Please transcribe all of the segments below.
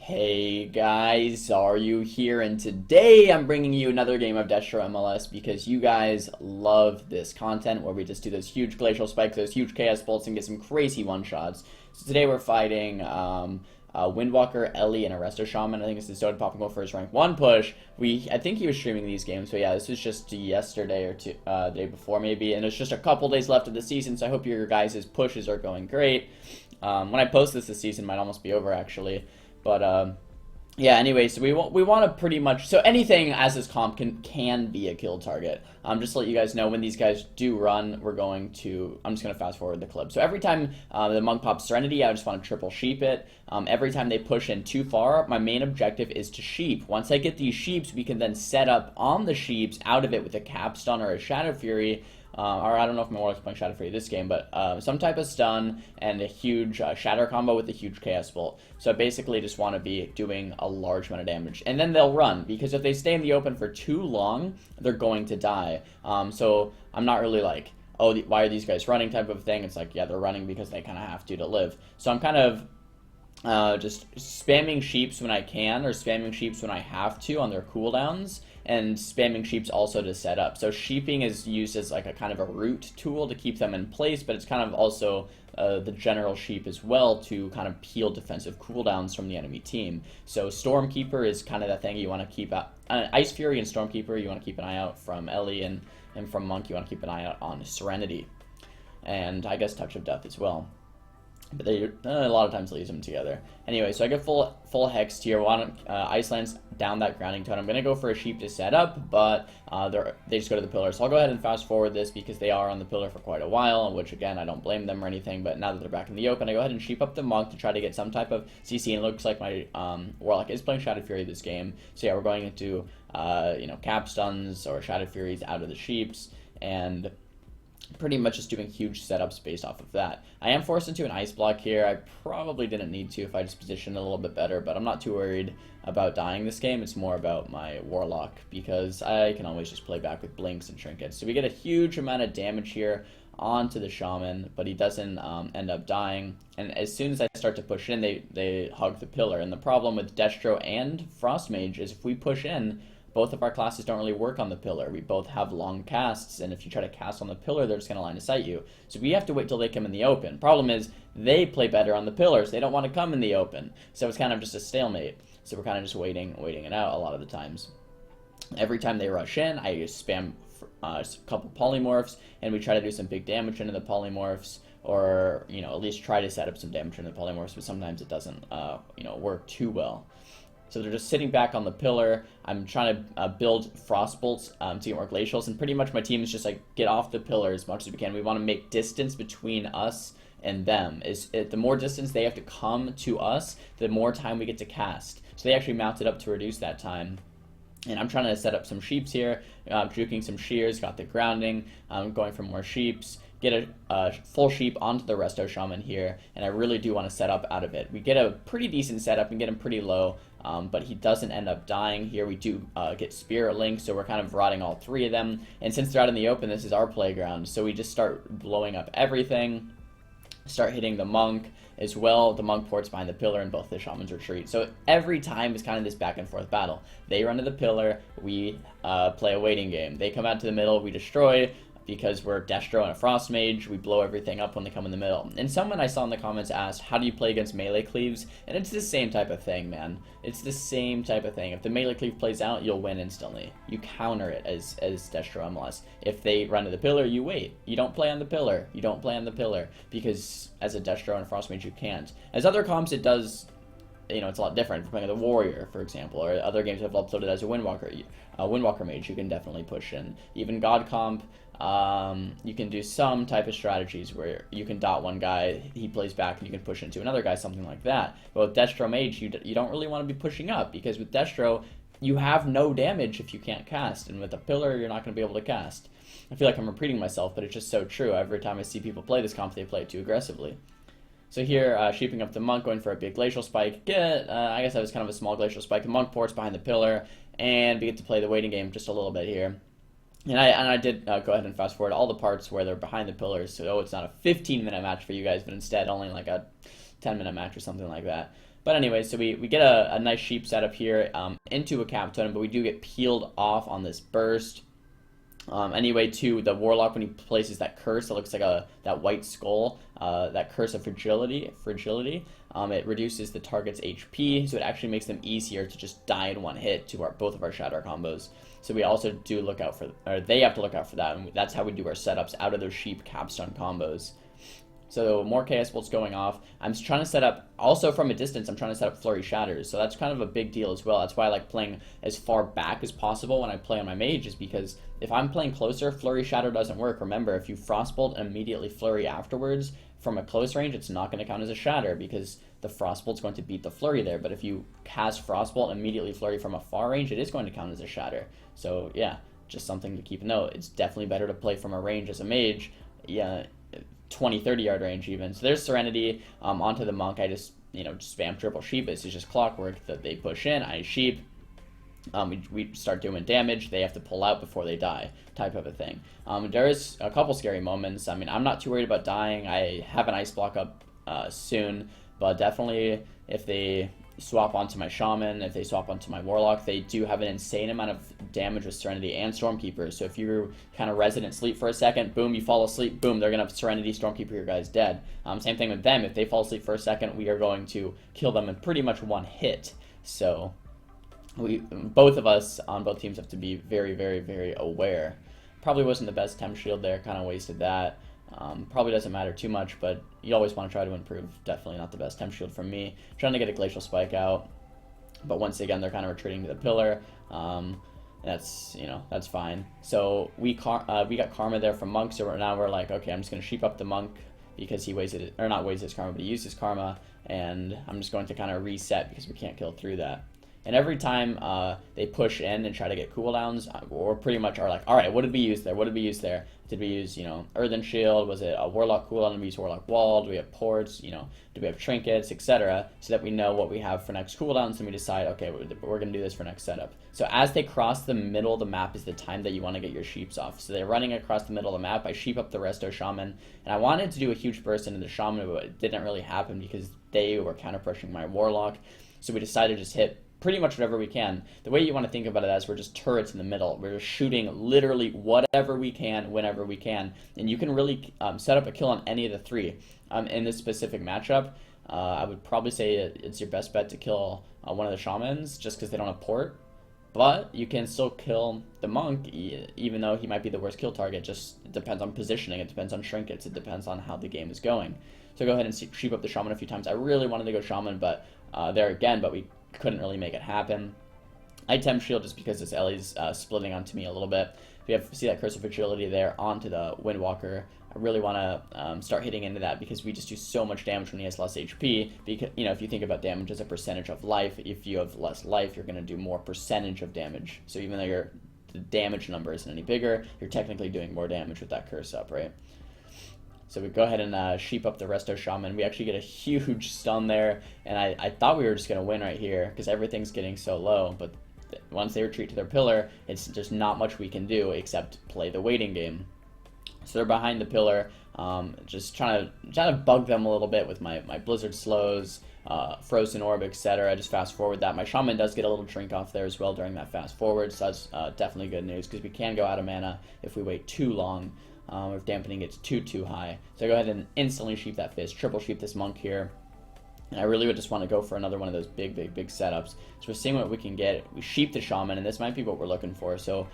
Hey guys, Xaryu here, and today I'm bringing you another game of Destro MLS because you guys love this content where we just do those huge glacial spikes, those huge chaos bolts, and get some crazy one-shots. So today we're fighting Windwalker, Ellie, and a Resto Shaman. I think this is Sodapoppin go for his rank 1 push. I think he was streaming these games, but yeah, this was just yesterday or the day before maybe, and it's just a couple days left of the season, so I hope your guys' pushes are going great. When I post this season might almost be over actually. But yeah, anyway, so we want to pretty much, so anything as this comp can be a kill target. Just to let you guys know, when these guys do run, I'm just going to fast forward the clip. So every time the monk pops Serenity, I just want to triple sheep it. Every time they push in too far, my main objective is to sheep. Once I get these sheeps, we can then set up on the sheeps out of it with a capstun or a Shadow Fury. Or I don't know if my Warlock's playing Shadow Fury this game, but some type of stun and a huge Shatter combo with a huge Chaos Bolt. So I basically just want to be doing a large amount of damage. And then they'll run, because if they stay in the open for too long, they're going to die. So I'm not really like, oh, why are these guys running type of thing. It's like, yeah, they're running because they kind of have to live. So I'm kind of just spamming sheeps when I can, or spamming sheeps when I have to on their cooldowns, and spamming sheeps also to set up. So sheeping is used as like a kind of a root tool to keep them in place, but it's kind of also the general sheep as well to kind of peel defensive cooldowns from the enemy team. So Stormkeeper is kind of the thing you want to keep out. Ice Fury and Stormkeeper, you want to keep an eye out from Ellie, and from Monk, you want to keep an eye out on Serenity. And I guess Touch of Death as well. But they a lot of times leaves them together. Anyway, so I get full hex tier 1. Iceland's down that grounding tone. I'm going to go for a sheep to set up, but they just go to the pillar. So I'll go ahead and fast forward this because they are on the pillar for quite a while, which again, I don't blame them or anything, but now that they're back in the open, I go ahead and sheep up the monk to try to get some type of CC, and it looks like my Warlock is playing Shadow Fury this game. So yeah, we're going into cap stuns or Shadow Furies out of the sheeps, and pretty much just doing huge setups based off of that. I am forced into an ice block here. I probably didn't need to if I just positioned a little bit better, but I'm not too worried about dying this game. It's more about my Warlock, because I can always just play back with blinks and trinkets. So we get a huge amount of damage here onto the Shaman, but he doesn't end up dying. And as soon as I start to push in, they hug the pillar. And the problem with Destro and Frost Mage is if we push in, both of our classes don't really work on the pillar. We both have long casts, and if you try to cast on the pillar, they're just going to line of sight you. So we have to wait till they come in the open. Problem is, they play better on the pillars. They don't want to come in the open. So it's kind of just a stalemate. So we're kind of just waiting it out a lot of the times. Every time they rush in, I just spam a couple polymorphs, and we try to do some big damage into the polymorphs, or at least try to set up some damage into the polymorphs, but sometimes it doesn't work too well. So they're just sitting back on the pillar. I'm trying to build frost bolts to get more glacials, and pretty much my team is just like, get off the pillar as much as we can. We want to make distance between us and them. The more distance they have to come to us, the more time we get to cast. So they actually mounted up to reduce that time. And I'm trying to set up some sheeps here, juking some shears, got the grounding, going for more sheeps, get a full sheep onto the Resto Shaman here, and I really do want to set up out of it. We get a pretty decent setup and get him pretty low, but he doesn't end up dying here. We do get Spirit Link, so we're kind of rotting all 3 of them, and since they're out in the open, this is our playground, so we just start blowing up everything, start hitting the monk as well. The monk ports behind the pillar, and both the shamans retreat. So every time is kind of this back and forth battle. They run to the pillar, we play a waiting game. They come out to the middle, we destroy. Because we're Destro and a Frost Mage, we blow everything up when they come in the middle. And someone I saw in the comments asked, how do you play against melee cleaves? And it's the same type of thing, man. It's the same type of thing. If the melee cleave plays out, you'll win instantly. You counter it as Destro MLS. If they run to the pillar, you wait. You don't play on the pillar. You don't play on the pillar. Because as a Destro and a Frost Mage, you can't. As other comps, it does... it's a lot different. If we're playing the Warrior, for example, or other games I've uploaded as a Windwalker Mage, you can definitely push in. Even God Comp, you can do some type of strategies where you can dot one guy, he plays back, and you can push into another guy, something like that. But with Destro Mage, you don't really want to be pushing up, because with Destro, you have no damage if you can't cast, and with a pillar, you're not going to be able to cast. I feel like I'm repeating myself, but it's just so true. Every time I see people play this comp, they play it too aggressively. So here, sheeping up the monk, going for a big glacial spike. I guess that was kind of a small glacial spike. The monk ports behind the pillar, and we get to play the waiting game just a little bit here. And I did go ahead and fast forward all the parts where they're behind the pillars, so it's not a 15-minute match for you guys, but instead only like a 10-minute match or something like that. But anyway, so we get a nice sheep setup here into a cap totem, but we do get peeled off on this burst. Anyway, too, the Warlock, when he places that curse that looks like that white skull, that curse of fragility, it reduces the target's HP, so it actually makes them easier to just die in one hit to both of our Shatter combos. So we also do look out for, or they have to look out for that, and that's how we do our setups out of those sheep capstone combos. So more Chaos Bolts going off. I'm trying to set up, also from a distance, I'm trying to set up Flurry Shatters. So that's kind of a big deal as well. That's why I like playing as far back as possible when I play on my mage, is because if I'm playing closer, Flurry Shatter doesn't work. Remember, if you Frostbolt and immediately Flurry afterwards, from a close range, it's not going to count as a Shatter because the Frostbolt's going to beat the Flurry there. But if you cast Frostbolt and immediately Flurry from a far range, it is going to count as a Shatter. So yeah, just something to keep note. It's definitely better to play from a range as a mage. Yeah, 20-30 yard range even. So there's Serenity onto the Monk. I just just spam triple sheep. This is just clockwork that they push in. I sheep. We start doing damage. They have to pull out before they die, type of a thing. There is a couple scary moments. I mean, I'm not too worried about dying. I have an ice block up soon, but definitely if they swap onto my Shaman, if they swap onto my Warlock, they do have an insane amount of damage with Serenity and Stormkeeper. So if you're kind of resident sleep for a second, boom, you fall asleep, boom, they're going to Serenity, Stormkeeper, your guy's dead. Same thing with them. If they fall asleep for a second, we are going to kill them in pretty much one hit. So both of us on both teams have to be very, very, very aware. Probably wasn't the best temp shield there, kind of wasted that. Probably doesn't matter too much, but you always want to try to improve. Definitely not the best temp shield from me. Trying to get a Glacial Spike out, but once again they're kind of retreating to the pillar. That's that's fine. So we got Karma there from Monk, so now we're like, okay, I'm just gonna sheep up the Monk because he wasted, or not wasted his Karma, but he used his Karma, and I'm just going to kind of reset because we can't kill through that. And every time they push in and try to get cooldowns, or pretty much are like, all right, what did we use there? What did we use there? Did we use, Earthen Shield? Was it a Warlock cooldown? Did we use Warlock Wall? Do we have ports? Do we have trinkets, etc. So that we know what we have for next cooldowns, and we decide, okay, we're going to do this for next setup. So as they cross the middle of the map is the time that you want to get your sheeps off. So they're running across the middle of the map. I sheep up the Resto Shaman, and I wanted to do a huge burst into the Shaman, but it didn't really happen because they were counter pushing my Warlock. So we decided to just hit pretty much whatever we can. The way you want to think about it as we're just turrets in the middle. We're just shooting literally whatever we can, whenever we can. And you can really set up a kill on any of the three. In this specific matchup, I would probably say it's your best bet to kill one of the Shamans, just because they don't have port. But you can still kill the Monk, even though he might be the worst kill target. Just it depends on positioning, it depends on trinkets, it depends on how the game is going. So go ahead and sheep up the Shaman a few times. I really wanted to go Shaman, but we couldn't really make it happen. I temp shield just because this Ellie's splitting onto me a little bit. We have see that Curse of Fragility there onto the Windwalker. I really want to start hitting into that because we just do so much damage when he has less HP. Because if you think about damage as a percentage of life, if you have less life, you're going to do more percentage of damage. So even though the damage number isn't any bigger, you're technically doing more damage with that curse up, right? So we go ahead and sheep up the Resto Shaman. We actually get a huge stun there, and I thought we were just going to win right here because everything's getting so low, but once they retreat to their pillar, it's just not much we can do except play the waiting game. So they're behind the pillar, just trying to bug them a little bit with my Blizzard slows, Frozen Orb, etc. I just fast forward that. My Shaman does get a little drink off there as well during that fast forward, so that's definitely good news because we can go out of mana if we wait too long. Or if dampening gets too high. So I go ahead and instantly sheep that Fist, triple sheep this Monk here. And I really would just want to go for another one of those big setups. So we're seeing what we can get. We sheep the Shaman, and this might be what we're looking for. So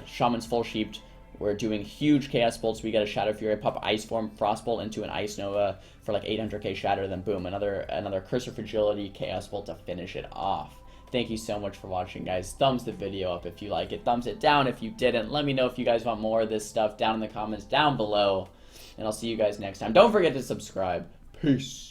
Shaman's full sheeped. We're doing huge Chaos Bolts. We got a Shadow Fury, pop Ice Form, Frostbolt into an Ice Nova for like 800k Shatter, then boom, another Curse of Fragility, Chaos Bolt to finish it off. Thank you so much for watching, guys. Thumbs the video up if you like it. Thumbs it down if you didn't. Let me know if you guys want more of this stuff down in the comments down below. And I'll see you guys next time. Don't forget to subscribe. Peace.